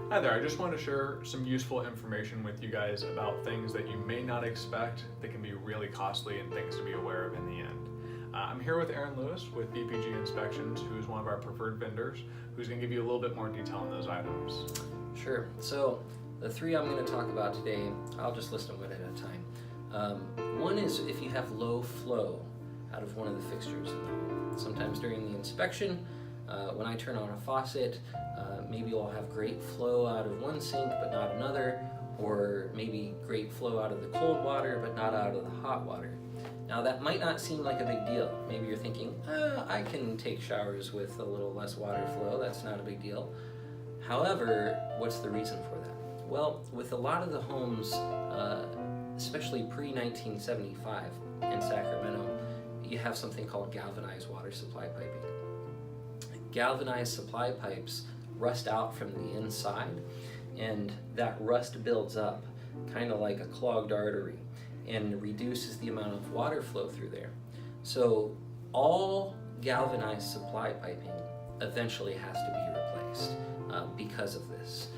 Hi there, I just wanted to share some useful information with you guys about things that you may not expect that can be really costly and things to be aware of in the end. I'm here with Aaron Lewis with BPG Inspections, who's one of our preferred vendors, who's going to give you a little bit more detail on those items. Sure. So the three I'm going to talk about today, I'll just list them one at a time. One is if you have low flow out of one of the fixtures in the home. Sometimes during the inspection, when I turn on a faucet, maybe I'll have great flow out of one sink but not another, or maybe great flow out of the cold water but not out of the hot water. Now that might not seem like a big deal. Maybe you're thinking, I can take showers with a little less water flow, that's not a big deal. However, what's the reason for that? Well, with a lot of the homes, especially pre-1975 in Sacramento, you have something called galvanized water supply piping. Galvanized supply pipes rust out from the inside, and that rust builds up kind of like a clogged artery and reduces the amount of water flow through there. So all galvanized supply piping eventually has to be replaced because of this.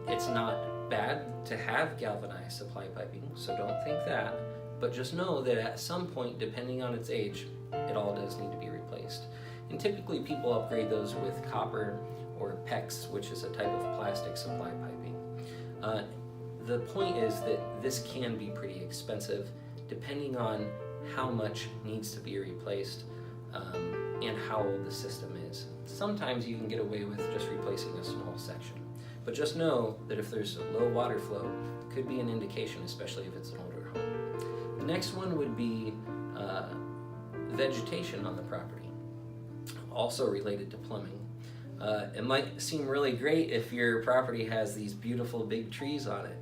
It's not bad to have galvanized supply piping, so don't think that, but just know that at some point, depending on its age, it all does need to be replaced. And typically people upgrade those with copper or PEX, which is a type of plastic supply piping. The point is that this can be pretty expensive depending on how much needs to be replaced and how old the system is. Sometimes you can get away with just replacing a small section, but just know that if there's a low water flow, it could be an indication, especially if it's an older home. The next one would be vegetation on the property, also related to plumbing. It might seem really great if your property has these beautiful big trees on it.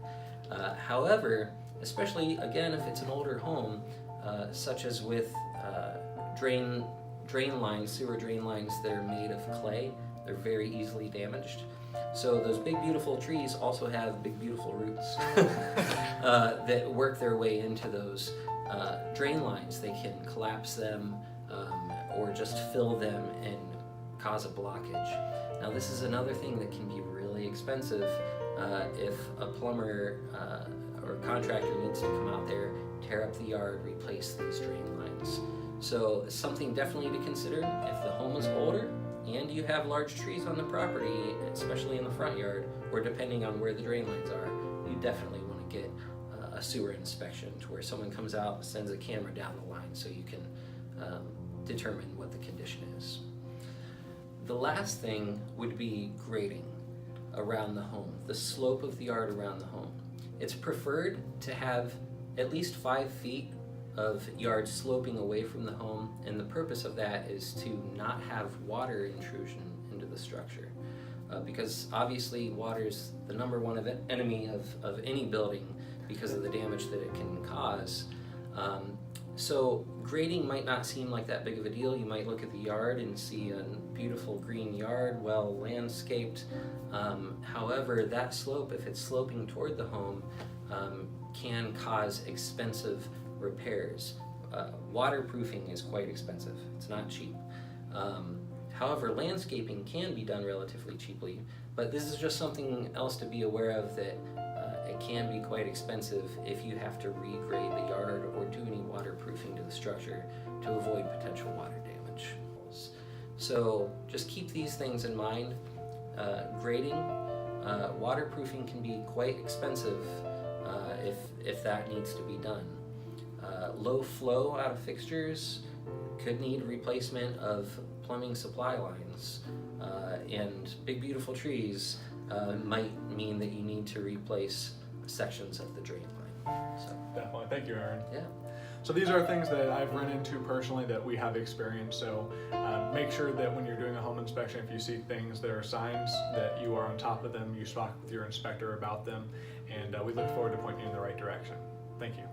However, especially again if it's an older home, such as with drain lines, sewer drain lines that are made of clay, they're very easily damaged. So those big beautiful trees also have big beautiful roots that work their way into those drain lines. They can collapse them or just fill them and cause a blockage. Now this is another thing that can be really expensive if a plumber or contractor needs to come out there, tear up the yard, replace these drain lines. So something definitely to consider if the home is older and you have large trees on the property, especially in the front yard, or depending on where the drain lines are, you definitely want to get a sewer inspection to where someone comes out and sends a camera down the line so you can determine what the condition is. The last thing would be grading around the home, the slope of the yard around the home. It's preferred to have at least 5 feet of yard sloping away from the home, and the purpose of that is to not have water intrusion into the structure. Because obviously water is the number one enemy of any building because of the damage that it can cause. So grading might not seem like that big of a deal. You might look at the yard and see a beautiful green yard, well landscaped. However, that slope, if it's sloping toward the home, can cause expensive repairs. Waterproofing is quite expensive. It's not cheap. However, landscaping can be done relatively cheaply, but this is just something else to be aware of, that it can be quite expensive if you have to regrade the yard or do any waterproofing to the structure to avoid potential water damage. So just keep these things in mind. Grading, waterproofing can be quite expensive if that needs to be done. Low flow out of fixtures could need replacement of plumbing supply lines, and big beautiful trees might mean that you need to replace sections of the drain line. So, Definitely. Thank you, Aaron. yeah. So these are things that I've run into personally that we have experienced. So make sure that when you're doing a home inspection, if you see things that are signs, that you are on top of them, you talk with your inspector about them, and we look forward to pointing you in the right direction. Thank you.